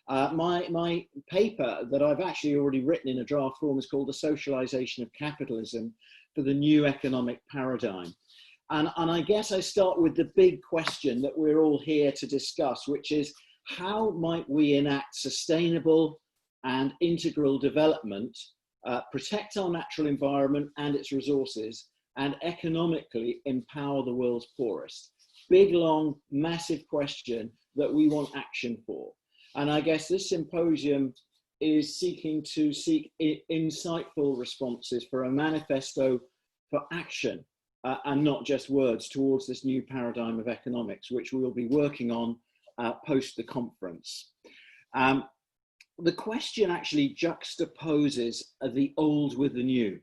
My paper that I've actually already written in a draft form is called The Socialization of Capitalism for the New Economic Paradigm. And I guess I start with the big question that we're all here to discuss, which is how might we enact sustainable and integral development, protect our natural environment and its resources, and economically empower the world's poorest? Big, long, massive question that we want action for. And I guess this symposium is seeking insightful responses for a manifesto for action, and not just words, towards this new paradigm of economics, which we will be working on post the conference. The question actually juxtaposes the old with the new.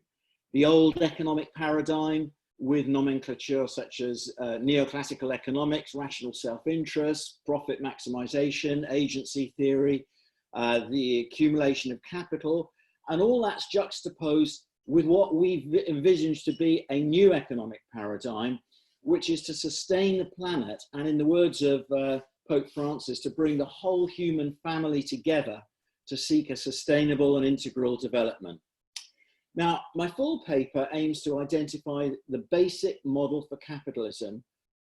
The old economic paradigm with nomenclature such as neoclassical economics, rational self-interest, profit maximization, agency theory, the accumulation of capital, and all that's juxtaposed with what we've envisaged to be a new economic paradigm, which is to sustain the planet, and in the words of Pope Francis, to bring the whole human family together to seek a sustainable and integral development. Now, my full paper aims to identify the basic model for capitalism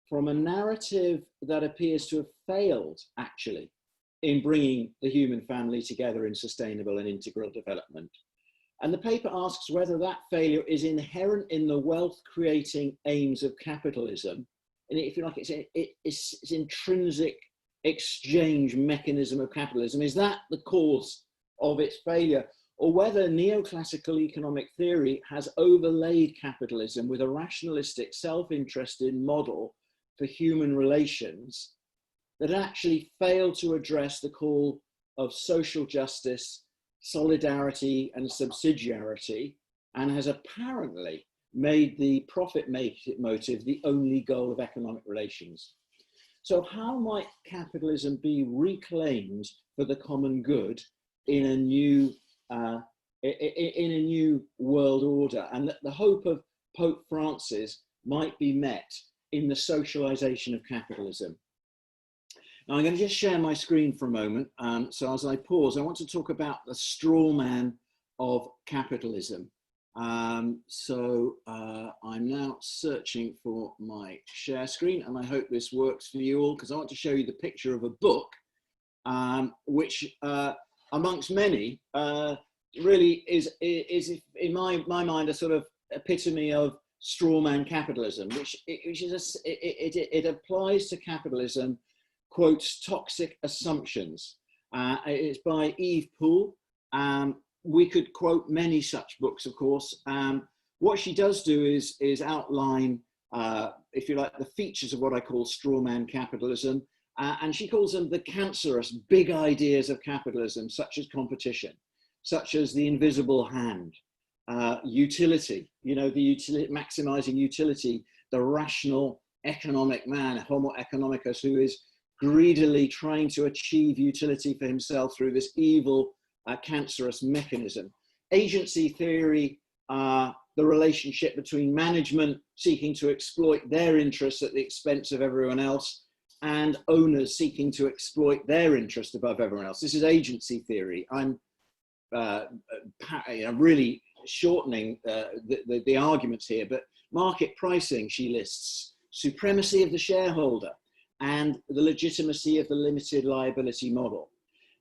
from a narrative that appears to have failed, actually, in bringing the human family together in sustainable and integral development. And the paper asks whether that failure is inherent in the wealth-creating aims of capitalism, and if you like, it's intrinsic exchange mechanism of capitalism. Is that the cause of its failure? Or whether neoclassical economic theory has overlaid capitalism with a rationalistic, self-interested model for human relations that actually failed to address the call of social justice, solidarity, and subsidiarity, and has apparently made the profit motive the only goal of economic relations. So how might capitalism be reclaimed for the common good in a new world order, and that the hope of Pope Francis might be met in the socialization of capitalism? Now I'm going to just share my screen for a moment. So as I pause, I want to talk about the straw man of capitalism. I'm now searching for my share screen, and I hope this works for you all, because I want to show you the picture of a book, which amongst many, really is in my mind a sort of epitome of strawman capitalism, which it applies to capitalism, quotes toxic assumptions. It's by Eve Poole. We could quote many such books, of course. What she does do is outline, if you like, the features of what I call strawman capitalism. And she calls them the cancerous big ideas of capitalism, such as competition, such as the invisible hand, utility, maximizing utility, the rational economic man, homo economicus, who is greedily trying to achieve utility for himself through this evil, cancerous mechanism. Agency theory, the relationship between management seeking to exploit their interests at the expense of everyone else, and owners seeking to exploit their interest above everyone else. This is agency theory. I'm really shortening the arguments here, but market pricing, she lists, supremacy of the shareholder, and the legitimacy of the limited liability model.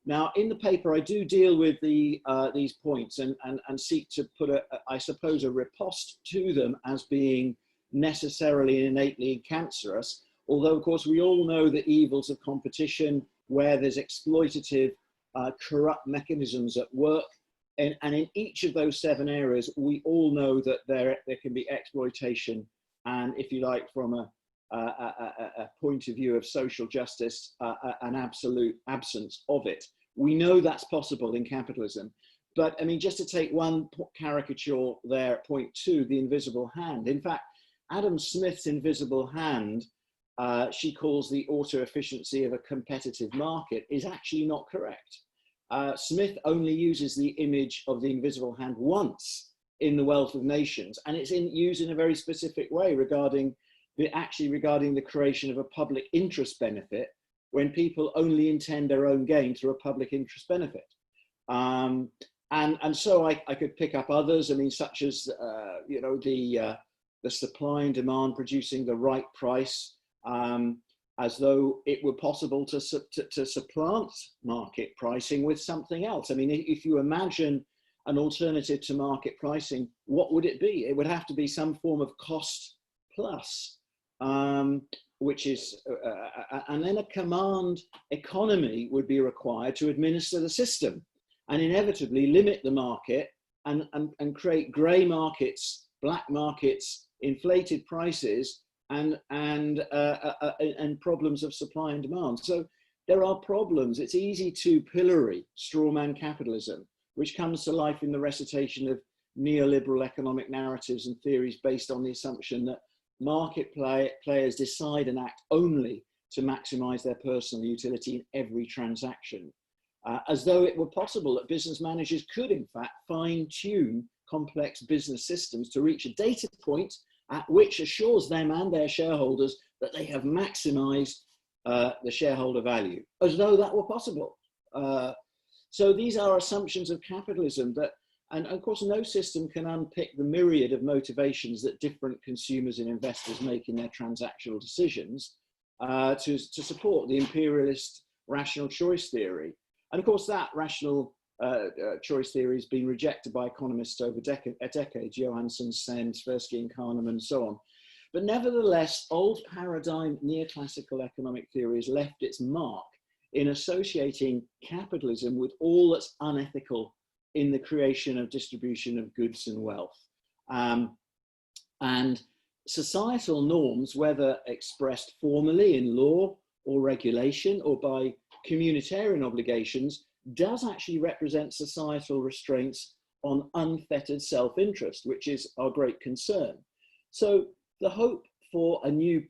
Now, in the paper, I do deal with these points and seek to put, I suppose, a riposte to them as being necessarily and innately cancerous. Although, of course, we all know the evils of competition, where there's exploitative, corrupt mechanisms at work. And in each of those 7 areas, we all know that there can be exploitation. And if you like, from a point of view of social justice, an absolute absence of it. We know that's possible in capitalism. But I mean, just to take one caricature there, point 2, the invisible hand. In fact, Adam Smith's invisible hand, she calls the auto-efficiency of a competitive market, is actually not correct. Smith only uses the image of the invisible hand once in The Wealth of Nations, and it's used in a very specific way regarding the creation of a public interest benefit when people only intend their own gain through a public interest benefit. And so I could pick up others, I mean, such as, the supply and demand producing the right price, as though it were possible to supplant market pricing with something else. I mean, if you imagine an alternative to market pricing, what would it be? It would have to be some form of cost plus, which is, and then a command economy would be required to administer the system and inevitably limit the market and create grey markets, black markets, inflated prices, and problems of supply and demand. So there are problems. It's easy to pillory strawman capitalism, which comes to life in the recitation of neoliberal economic narratives and theories based on the assumption that market players decide and act only to maximize their personal utility in every transaction, as though it were possible that business managers could in fact fine-tune complex business systems to reach a data point at which assures them and their shareholders that they have maximized the shareholder value, as though that were possible. So these are assumptions of capitalism that, and of course no system can unpick the myriad of motivations that different consumers and investors make in their transactional decisions to support the imperialist rational choice theory. And of course that rational choice theory has been rejected by economists over decades, Johansson, Sen, Tversky and Kahneman and so on. But nevertheless, old paradigm neoclassical economic theory has left its mark in associating capitalism with all that's unethical in the creation of distribution of goods and wealth. And societal norms, whether expressed formally in law or regulation or by communitarian obligations, does actually represent societal restraints on unfettered self-interest, which is our great concern. So the hope for a new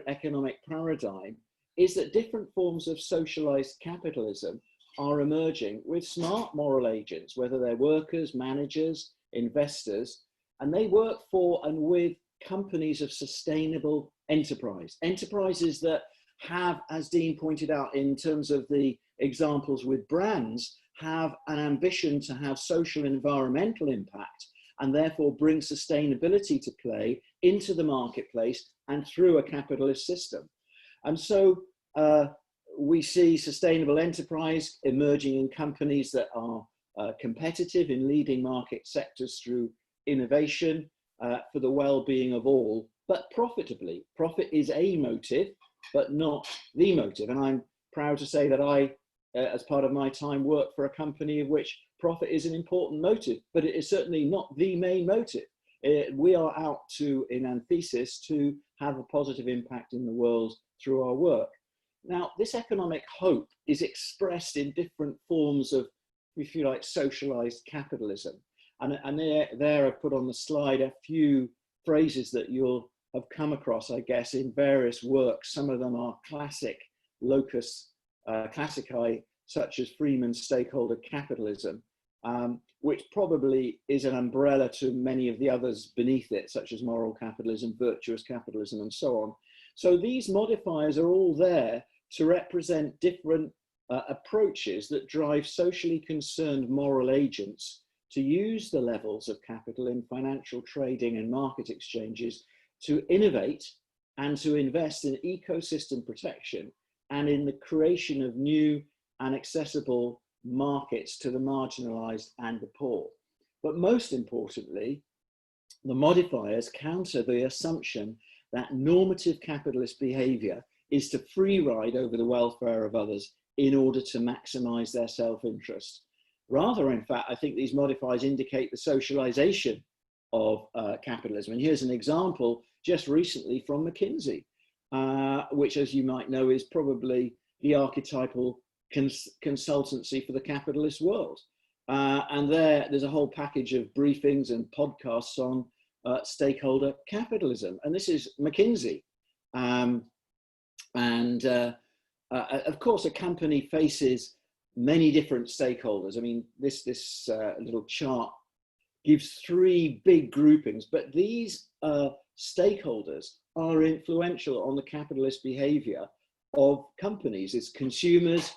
economic paradigm is that different forms of socialized capitalism are emerging with smart moral agents, whether they're workers, managers, investors, and they work for and with companies of sustainable enterprise. Enterprises that have, as Dean pointed out in terms of the examples with brands, have an ambition to have social and environmental impact and therefore bring sustainability to play into the marketplace and through a capitalist system. And so we see sustainable enterprise emerging in companies that are competitive in leading market sectors through innovation for the well-being of all, but profitably. Profit is a motive, but not the motive. And I'm proud to say that I, as part of my time, work for a company of which profit is an important motive, but it is certainly not the main motive. We are out to, in antithesis, to have a positive impact in the world through our work. Now, this economic hope is expressed in different forms of, if you like, socialized capitalism. And there I've put on the slide a few phrases that you'll have come across, I guess, in various works. Some of them are classic locus classici, such as Freeman's stakeholder capitalism, which probably is an umbrella to many of the others beneath it, such as moral capitalism, virtuous capitalism, and so on. So these modifiers are all there to represent different approaches that drive socially concerned moral agents to use the levels of capital in financial trading and market exchanges to innovate and to invest in ecosystem protection and in the creation of new and accessible markets to the marginalized and the poor. But most importantly, the modifiers counter the assumption that normative capitalist behavior is to free ride over the welfare of others in order to maximize their self-interest. Rather, in fact, I think these modifiers indicate the socialization of capitalism. And here's an example just recently from McKinsey, which, as you might know, is probably the archetypal consultancy for the capitalist world. And there's a whole package of briefings and podcasts on stakeholder capitalism. And this is McKinsey. Of course, a company faces many different stakeholders. I mean, this little chart gives three big groupings, but these stakeholders are influential on the capitalist behavior of companies. It's consumers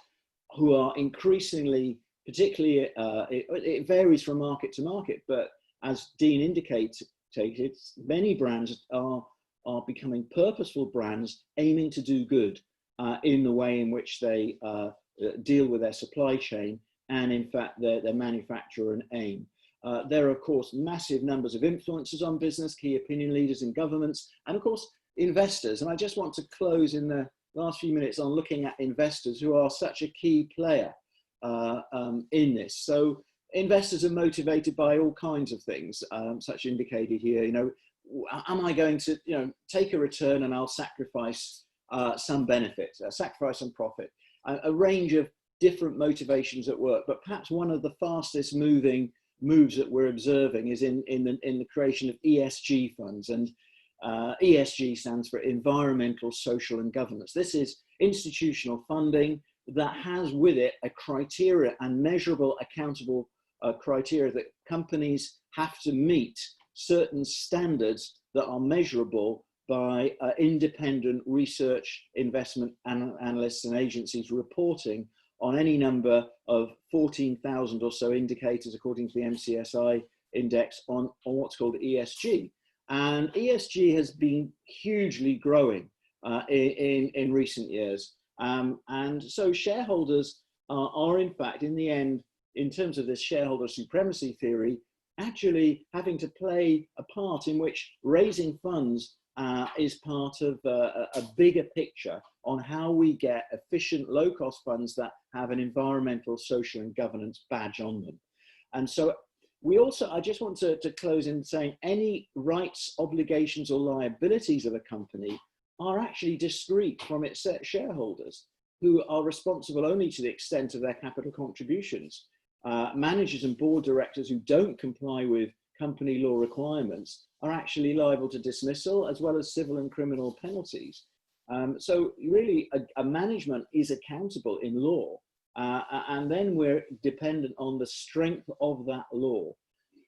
who are increasingly, particularly, it varies from market to market, but as Dean indicated, many brands are becoming purposeful brands aiming to do good in the way in which they deal with their supply chain and, in fact, their manufacture and aim. There are, of course, massive numbers of influencers on business, key opinion leaders in governments, and, of course, investors. And I just want to close in the last few minutes on looking at investors who are such a key player in this. So investors are motivated by all kinds of things, such indicated here. You know, am I going to, you know, take a return and I'll sacrifice some benefit, sacrifice some profit? A range of different motivations at work, but perhaps one of the fastest moving moves that we're observing is in the creation of ESG funds. And ESG stands for environmental, social and governance. This is institutional funding that has with it a criteria and measurable, accountable criteria that companies have to meet certain standards that are measurable by independent research, investment analysts and agencies reporting on any number of 14,000 or so indicators according to the MCSI index on what's called ESG. And ESG has been hugely growing in recent years. And so shareholders are in fact, in the end, in terms of this shareholder supremacy theory, actually having to play a part in which raising funds is part of a bigger picture on how we get efficient, low-cost funds that have an environmental, social and governance badge on them. And so we also, I just want to close in saying any rights, obligations or liabilities of a company are actually discrete from its shareholders, who are responsible only to the extent of their capital contributions. Managers and board directors who don't comply with company law requirements are actually liable to dismissal as well as civil and criminal penalties. So really a management is accountable in law, and then we're dependent on the strength of that law.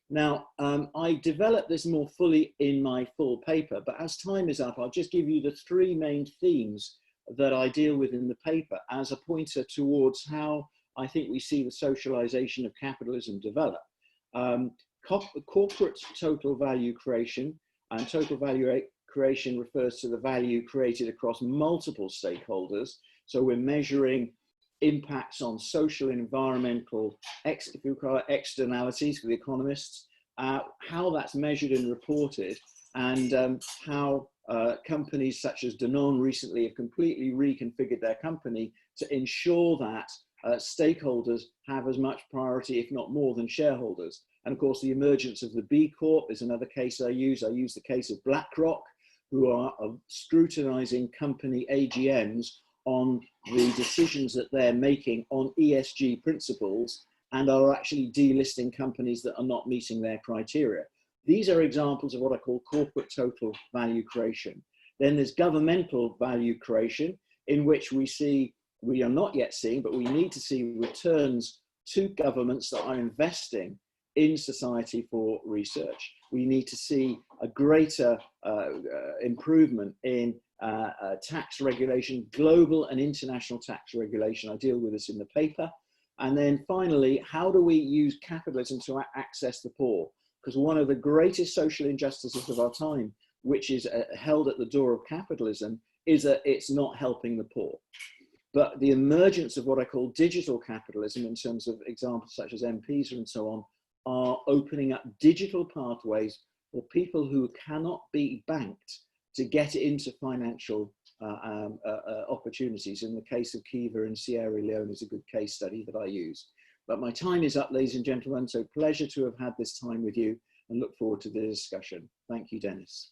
Now, I developed this more fully in my full paper, but as time is up, I'll just give you the three main themes that I deal with in the paper as a pointer towards how I think we see the socialization of capitalism develop. Corporate total value creation, and total value creation refers to the value created across multiple stakeholders. So we're measuring impacts on social and environmental externalities for the economists, how that's measured and reported, and how companies such as Danone recently have completely reconfigured their company to ensure that stakeholders have as much priority, if not more, than shareholders. And of course, the emergence of the B Corp is another case I use. I use the case of BlackRock, who are scrutinizing company AGMs on the decisions that they're making on ESG principles and are actually delisting companies that are not meeting their criteria. These are examples of what I call corporate total value creation. Then there's governmental value creation, in which we are not yet seeing, but we need to see returns to governments that are investing in society for research. We need to see a greater improvement in tax regulation, global and international tax regulation. I deal with this in the paper. And then finally, how do we use capitalism to access the poor? Because one of the greatest social injustices of our time, which is held at the door of capitalism, is that it's not helping the poor. But the emergence of what I call digital capitalism, in terms of examples such as M-Pesa and so on, are opening up digital pathways for people who cannot be banked to get into financial opportunities. In the case of Kiva in Sierra Leone is a good case study that I use. But my time is up, ladies and gentlemen, so pleasure to have had this time with you and look forward to the discussion. Thank you, Dennis.